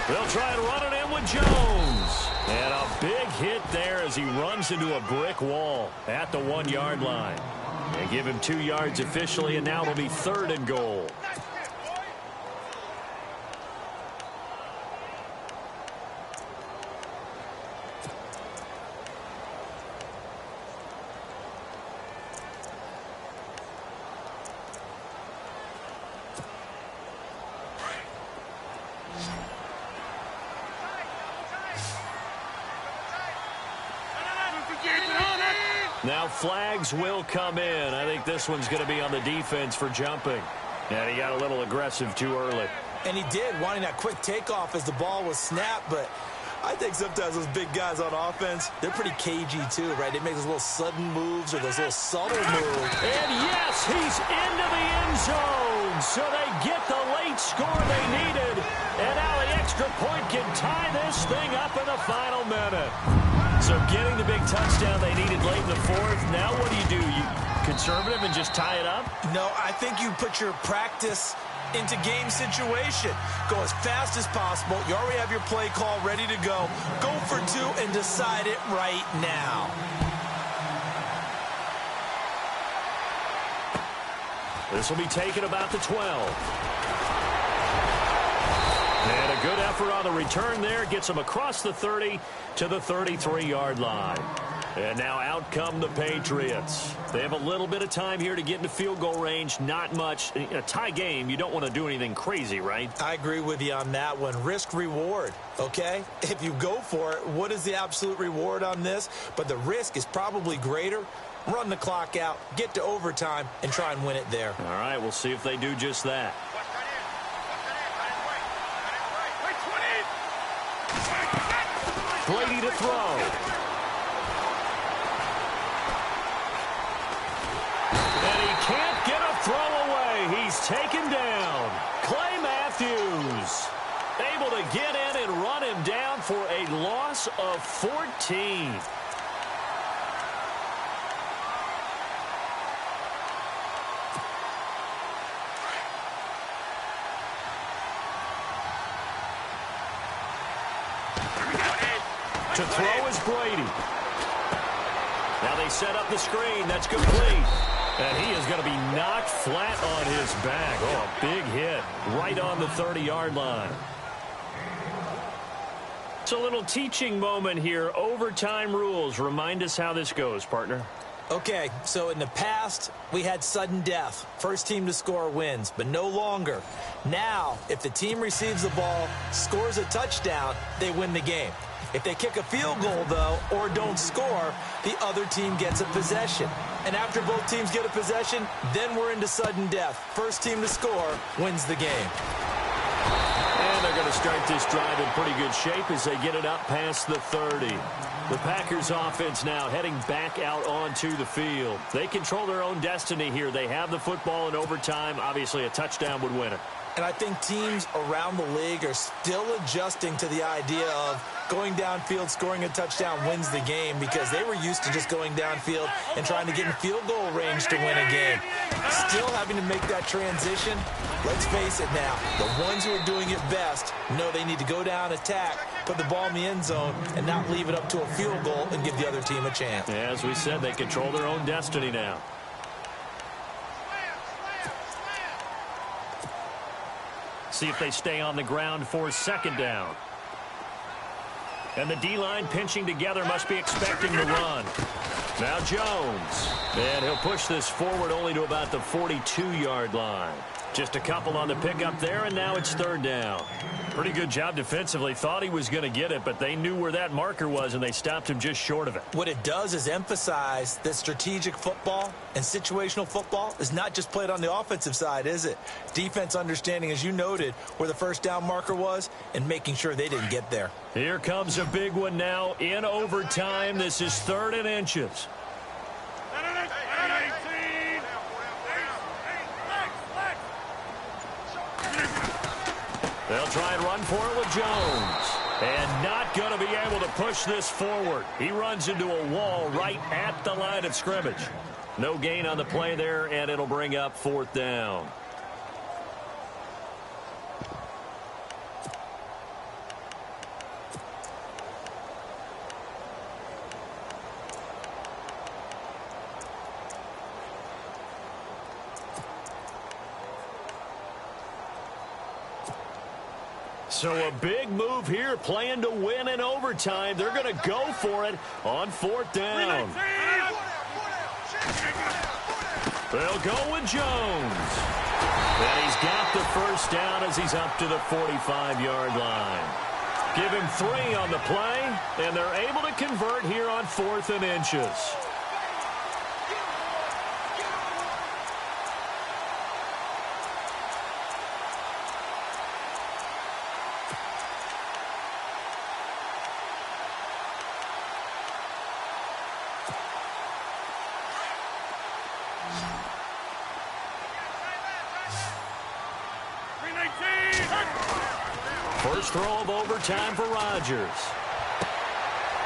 They'll try and run it in with Jones. And a big hit there as he runs into a brick wall at the 1-yard line. They give him 2 yards officially, and now it'll be 3rd and goal. Now flags will come in. I think this one's going to be on the defense for jumping. And he got a little aggressive too early. And he did, wanting that quick takeoff as the ball was snapped. But I think sometimes those big guys on offense, they're pretty cagey too, right? They make those little sudden moves or those little subtle moves. And yes, he's into the end zone. So they get the late score they needed. And now the extra point can tie this thing up in the final minute. So getting the big touchdown they needed late in the 4th. Now what do? You conservative and just tie it up? No, I think you put your practice into game situation. Go as fast as possible. You already have your play call ready to go. Go for 2 and decide it right now. This will be taken about the 12. And a good effort on the return there. Gets them across the 30 to the 33-yard line. And now out come the Patriots. They have a little bit of time here to get into field goal range. Not much. In a tie game, you don't want to do anything crazy, right? I agree with you on that one. Risk-reward, okay? If you go for it, what is the absolute reward on this? But the risk is probably greater. Run the clock out, get to overtime, and try and win it there. All right, we'll see if they do just that. Brady to throw. And he can't get a throw away. He's taken down. Clay Matthews able to get in and run him down for a loss of 14. To throw is Brady. Now Now they set up the screen. That's complete. And he is going to be knocked flat on his back. Oh, a big hit right on the 30-yard line. It's a little teaching moment here. Overtime rules. Remind us how this goes, partner. Okay, so in the past, we had sudden death. First team to score wins, but no longer. Now, if the team receives the ball, scores a touchdown, they win the game. If they kick a field goal, though, or don't score, the other team gets a possession. And after both teams get a possession, then we're into sudden death. First team to score wins the game. And they're going to start this drive in pretty good shape as they get it up past the 30. The Packers offense now heading back out onto the field. They control their own destiny here. They have the football in overtime. Obviously, a touchdown would win it. And I think teams around the league are still adjusting to the idea of going downfield, scoring a touchdown wins the game, because they were used to just going downfield and trying to get in field goal range to win a game. Still having to make that transition. Let's face it now, the ones who are doing it best know they need to go down, attack, put the ball in the end zone, and not leave it up to a field goal and give the other team a chance. Yeah, as we said, they control their own destiny now. See if they stay on the ground for second down. And the D-line pinching together, must be expecting the run. Now Jones. And he'll push this forward only to about the 42-yard line. Just a couple on the pickup there, and now it's third down. Pretty good job defensively. Thought he was going to get it, but they knew where that marker was, and they stopped him just short of it. What it does is emphasize that strategic football and situational football is not just played on the offensive side, is it? Defense understanding, as you noted, where the first down marker was and making sure they didn't get there. Here comes a big one now in overtime. This is 3rd and inches. They'll try and run for it with Jones. And not going to be able to push this forward. He runs into a wall right at the line of scrimmage. No gain on the play there, and it'll bring up 4th down. So a big move here, playing to win in overtime. They're going to go for it on 4th down. They'll go with Jones. And he's got the first down as he's up to the 45-yard line. Give him 3 on the play, and they're able to convert here on 4th and inches. First throw of overtime for Rodgers.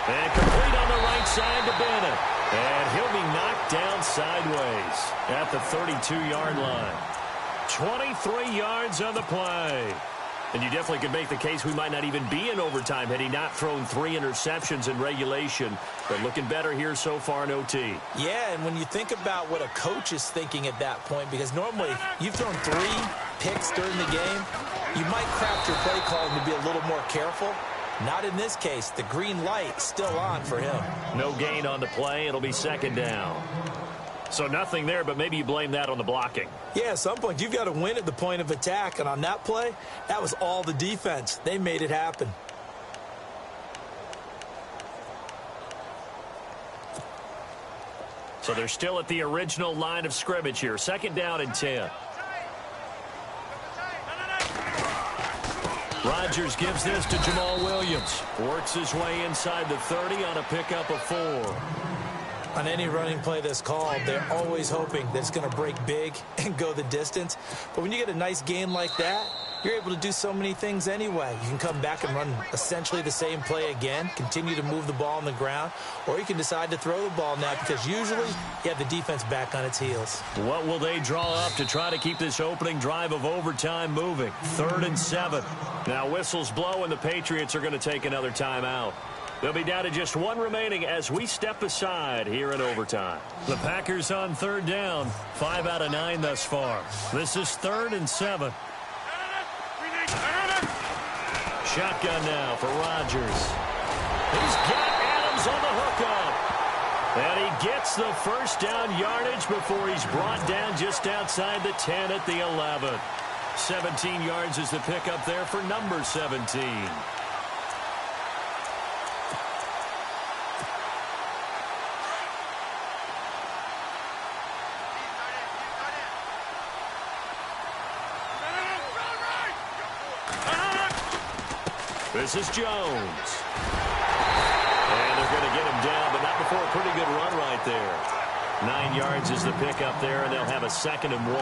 And complete on the right side to Bennett. And he'll be knocked down sideways at the 32-yard line. 23 yards on the play. And you definitely could make the case we might not even be in overtime had he not thrown 3 interceptions in regulation. But looking better here so far in OT. Yeah, and when you think about what a coach is thinking at that point, because normally you've thrown 3 picks during the game, you might craft your play calling to be a little more careful. Not in this case. The green light still on for him. No gain on the play. It'll be 2nd down. So nothing there, but maybe you blame that on the blocking. Yeah, at some point you've got to win at the point of attack. And on that play, that was all the defense. They made it happen. So they're still at the original line of scrimmage here. 2nd down and 10. Rodgers gives this to Jamal Williams. Works his way inside the 30 on a pickup of 4. On any running play that's called, they're always hoping that it's going to break big and go the distance. But when you get a nice gain like that, you're able to do so many things anyway. You can come back and run essentially the same play again, continue to move the ball on the ground, or you can decide to throw the ball now because usually you have the defense back on its heels. What will they draw up to try to keep this opening drive of overtime moving? 3rd and 7. Now whistles blow and the Patriots are going to take another timeout. They'll be down to just one remaining as we step aside here in overtime. The Packers on third down, 5 out of 9 thus far. This is 3rd and 7. Shotgun now for Rodgers. He's got Adams on the hookup. And he gets the first down yardage before he's brought down just outside the 10 at the 11. 17 yards is the pickup there for number 17. This is Jones. And they're going to get him down, but not before a pretty good run right there. 9 yards is the pickup there, and they'll have a 2nd and 1.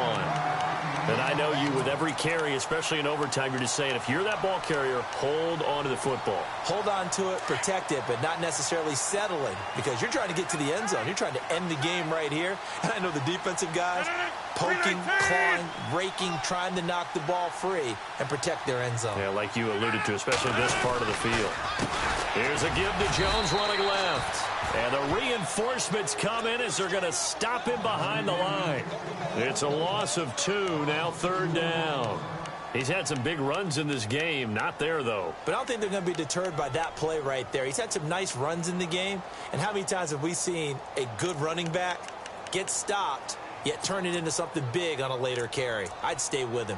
And I know you, with every carry, especially in overtime, you're just saying, if you're that ball carrier, hold on to the football. Hold on to it, protect it, but not necessarily settling, because you're trying to get to the end zone. You're trying to end the game right here. And I know the defensive guys poking, clawing, raking, trying to knock the ball free and protect their end zone. Yeah, like you alluded to, especially this part of the field. Here's a give to Jones running left. And the reinforcements come in as they're going to stop him behind the line. It's a loss of 2, now 3rd down. He's had some big runs in this game. Not there, though. But I don't think they're going to be deterred by that play right there. He's had some nice runs in the game. And how many times have we seen a good running back get stopped, yet turn it into something big on a later carry? I'd stay with him.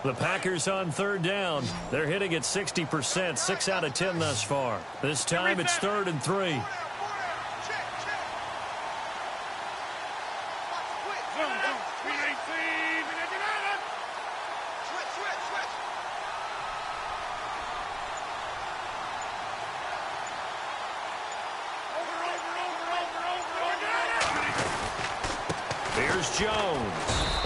The Packers on 3rd down. They're hitting at 60%, 6 out of 10 thus far. This time it's 3rd and 3. Here's Jones.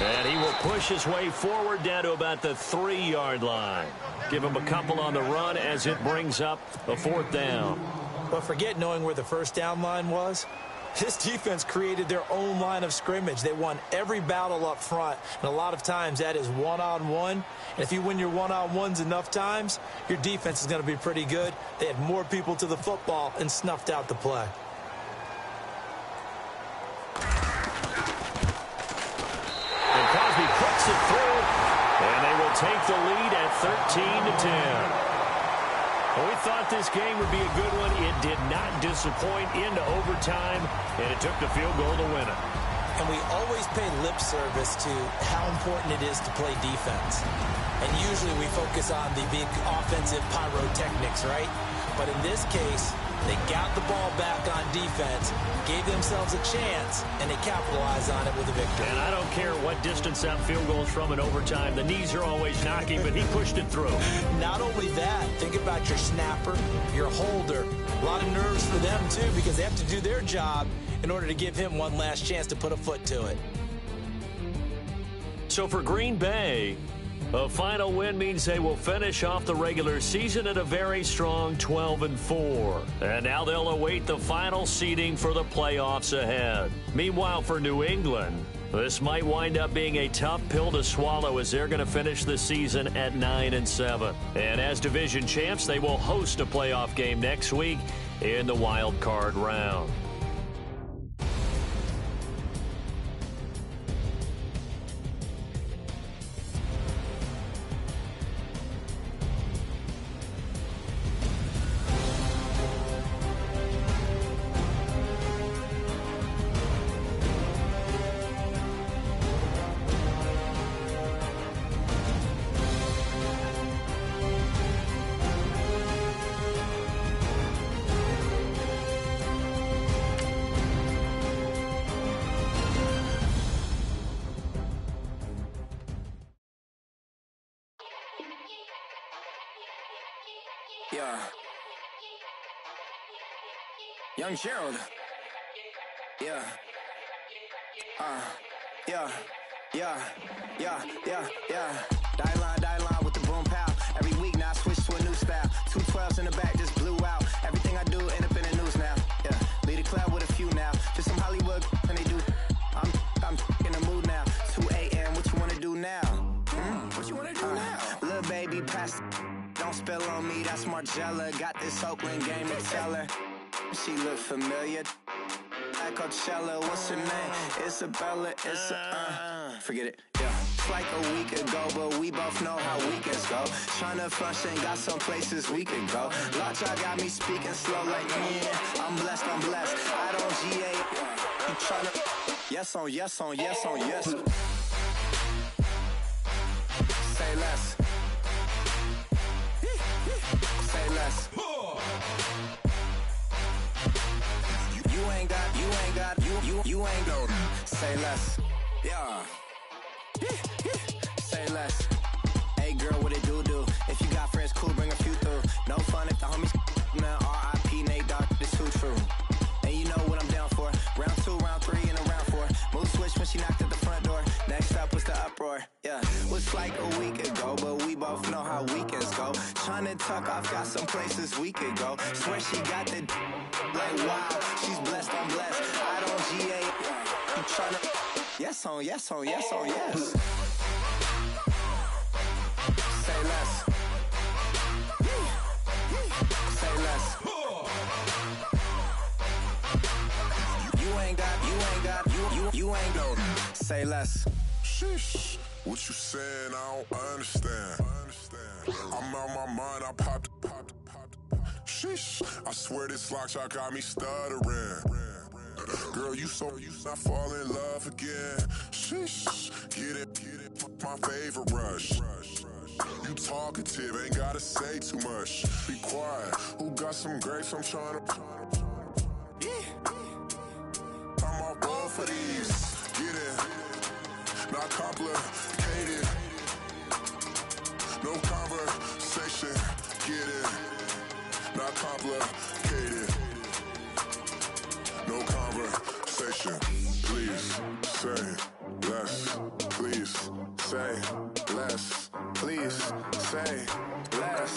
And he will push his way forward down to about the 3-yard line. Give him a couple on the run as it brings up a 4th down. But forget knowing where the first down line was. This defense created their own line of scrimmage. They won every battle up front, and a lot of times that is one-on-one. And if you win your one-on-ones enough times, your defense is going to be pretty good. They had more people to the football and snuffed out the play. Puts it through, and they will take the lead at 13-10. Well, we thought this game would be a good one. It did not disappoint into overtime, and it took the field goal to win it. And we always pay lip service to how important it is to play defense. And usually we focus on the big offensive pyrotechnics, right? But in this case, they got the ball back on defense, gave themselves a chance, and they capitalized on it with a victory. And I don't care what distance that field goal is from in overtime. The knees are always knocking, but he pushed it through. Not only that, think about your snapper, your holder. A lot of nerves for them, too, because they have to do their job in order to give him one last chance to put a foot to it. So for Green Bay, a final win means they will finish off the regular season at a very strong 12-4. And now they'll await the final seeding for the playoffs ahead. Meanwhile, for New England, this might wind up being a tough pill to swallow as they're going to finish the season at 9-7. And as division champs, they will host a playoff game next week in the wild card round. Yeah. Young Gerald. Yeah. Yeah. Die line with the boom pow. Every week now I switch to a new style. 212s in the back just blew out. Everything I do end up in the news now. Yeah. Lead a club with a few now. Just some Hollywood and they do. I'm in the mood now. 2 a.m. What you wanna do now? What you wanna do now? Little baby pass. don't spill on me, that's Margella. Got this Oakland game to tell her. She look familiar. At Coachella, what's her name? Isabella, forget it, yeah. It's like a week ago, but we both know how weekends go. Tryna function, got some places we could go. Lot y'all got me speaking slow like, yeah, I'm blessed. I don't GA. You tryna, yes on yes. Say less. Say less. You ain't no. Say less. Yeah. Say less. Hey girl, what it do? If you got friends, cool, bring a few through. No fun if the homies, man. R.I.P. Nate Dogg, this too true. And you know what I'm down for. Round 2, round 3, and a round 4. Mood switch when she knocked at the front door. Next up was the uproar. Yeah, was like a week ago, but we both know how weekends go. Tryna tuck off, got some places we could go. Swear she got the like wow, she's blessed, I'm blessed. I don't GA. You tryna yes on yes. Say less. Say less. You ain't no. Say less. Sheesh, what you saying? I don't understand. I'm out my mind. I popped. Sheesh, I swear this lock y'all got me stuttering. Girl, you not fall in love again. Sheesh, get it, my favorite rush. You talkative, ain't gotta say too much. Be quiet, who got some grapes? I'm tryna. I'm on board for these. Get it, not complicated. No conversation, get it, not complicated. No conversation, please say less. Please say less. Please say less.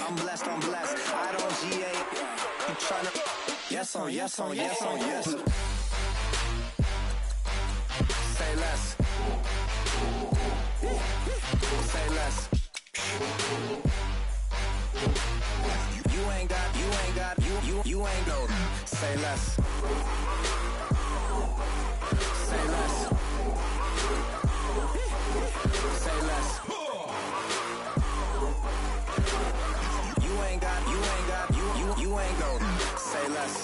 I'm blessed. I don't GA. You tryna yes on yes. Say less. Say less. You ain't no. Say less. Say less. Say less. You ain't no. Say less.